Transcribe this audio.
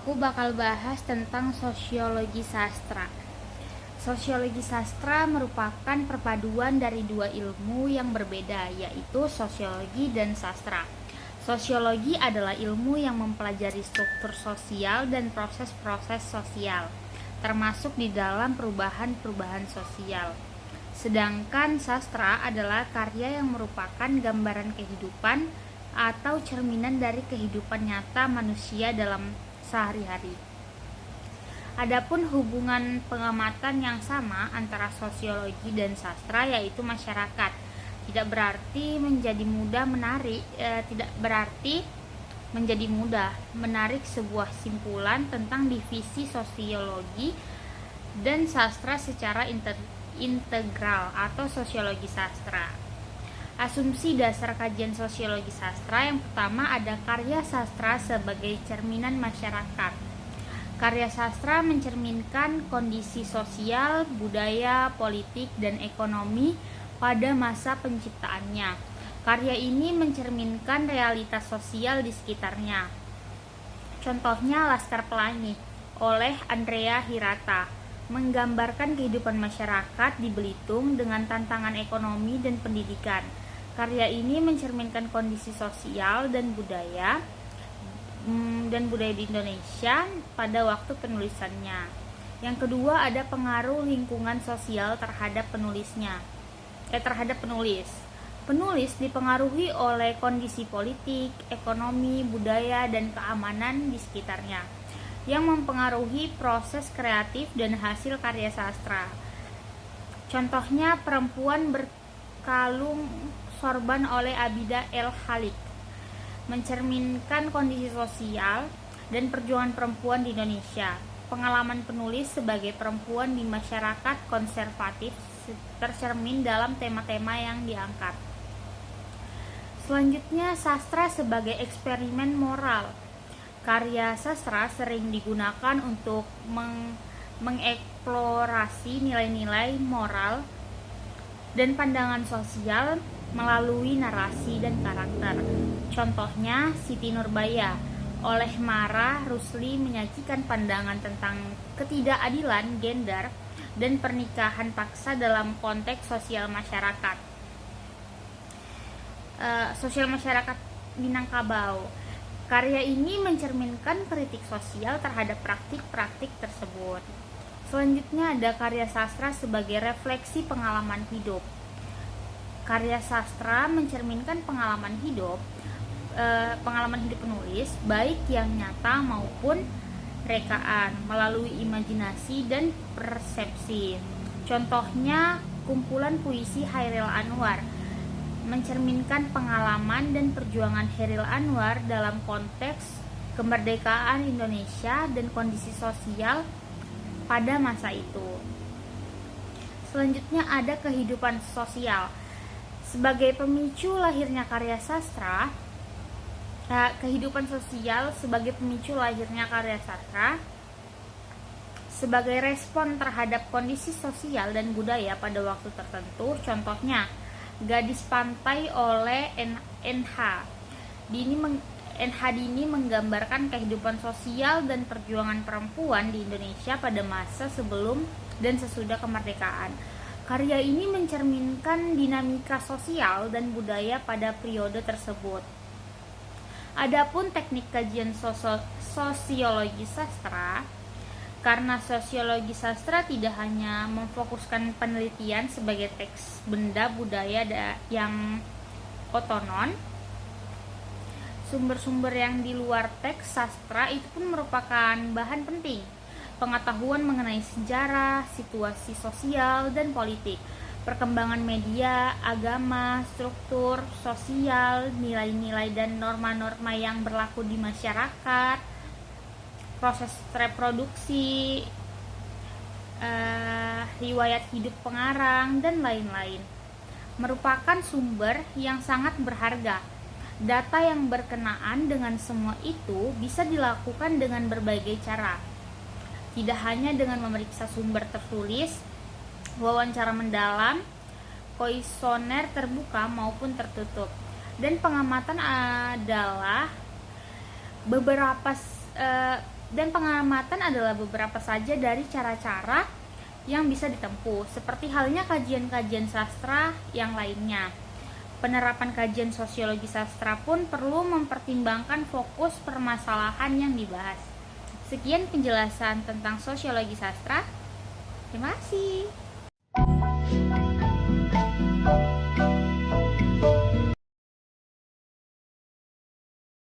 Aku bakal bahas tentang sosiologi sastra. Sosiologi sastra merupakan perpaduan dari dua ilmu yang berbeda, yaitu sosiologi dan sastra. Sosiologi adalah ilmu yang mempelajari struktur sosial dan proses-proses sosial, termasuk di dalam perubahan-perubahan sosial. Sedangkan sastra adalah karya yang merupakan gambaran kehidupan atau cerminan dari kehidupan nyata manusia dalam sehari-hari. Adapun hubungan pengamatan yang sama antara sosiologi dan sastra yaitu masyarakat. Tidak berarti menjadi mudah menarik sebuah simpulan tentang divisi sosiologi dan sastra secara integral atau sosiologi sastra. Asumsi dasar kajian sosiologi sastra yang pertama ada karya sastra sebagai cerminan masyarakat. Karya sastra mencerminkan kondisi sosial, budaya, politik, dan ekonomi pada masa penciptaannya. Karya ini mencerminkan realitas sosial di sekitarnya. Contohnya Laskar Pelangi oleh Andrea Hirata menggambarkan kehidupan masyarakat di Belitung dengan tantangan ekonomi dan pendidikan. Karya ini mencerminkan kondisi sosial dan budaya di Indonesia pada waktu penulisannya. Yang kedua ada pengaruh lingkungan sosial terhadap penulis. Penulis dipengaruhi oleh kondisi politik, ekonomi, budaya, dan keamanan di sekitarnya yang mempengaruhi proses kreatif dan hasil karya sastra. Contohnya Perempuan Berkalung Sorban oleh Abida El Khalid mencerminkan kondisi sosial dan perjuangan perempuan di Indonesia. Pengalaman penulis sebagai perempuan di masyarakat konservatif tercermin dalam tema-tema yang diangkat. Selanjutnya, sastra sebagai eksperimen moral. Karya sastra sering digunakan untuk mengeksplorasi nilai-nilai moral dan pandangan sosial melalui narasi dan karakter. Contohnya Siti Nurbaya oleh Mara Rusli menyajikan pandangan tentang ketidakadilan gender dan pernikahan paksa dalam konteks sosial masyarakat. Minangkabau. Karya ini mencerminkan kritik sosial terhadap praktik-praktik tersebut. Selanjutnya ada karya sastra sebagai refleksi pengalaman hidup. Karya sastra mencerminkan pengalaman hidup penulis, baik yang nyata maupun rekaan, melalui imajinasi dan persepsi. Contohnya kumpulan puisi Chairil Anwar mencerminkan pengalaman dan perjuangan Chairil Anwar dalam konteks kemerdekaan Indonesia dan kondisi sosial pada masa itu. Selanjutnya ada kehidupan sosial. Sebagai pemicu lahirnya karya sastra, sebagai respon terhadap kondisi sosial dan budaya pada waktu tertentu. Contohnya Gadis Pantai oleh NH Dini menggambarkan kehidupan sosial dan perjuangan perempuan di Indonesia pada masa sebelum dan sesudah kemerdekaan. Karya ini mencerminkan dinamika sosial dan budaya pada periode tersebut. Adapun teknik kajian sosiologi sastra, karena sosiologi sastra tidak hanya memfokuskan penelitian sebagai teks benda budaya yang otonom, sumber-sumber yang di luar teks sastra itu pun merupakan bahan penting. Pengetahuan mengenai sejarah, situasi sosial dan politik, perkembangan media, agama, struktur sosial, nilai-nilai dan norma-norma yang berlaku di masyarakat, proses reproduksi, riwayat hidup pengarang, dan lain-lain, merupakan sumber yang sangat berharga. Data yang berkenaan dengan semua itu bisa dilakukan dengan berbagai cara. Tidak hanya dengan memeriksa sumber tertulis, wawancara mendalam, kuesioner terbuka maupun tertutup. Dan pengamatan adalah beberapa Dan pengamatan adalah beberapa saja dari cara-cara yang bisa ditempuh, seperti halnya kajian-kajian sastra yang lainnya. Penerapan kajian sosiologi sastra pun perlu mempertimbangkan fokus permasalahan yang dibahas. Sekian penjelasan tentang sosiologi sastra. Terima kasih.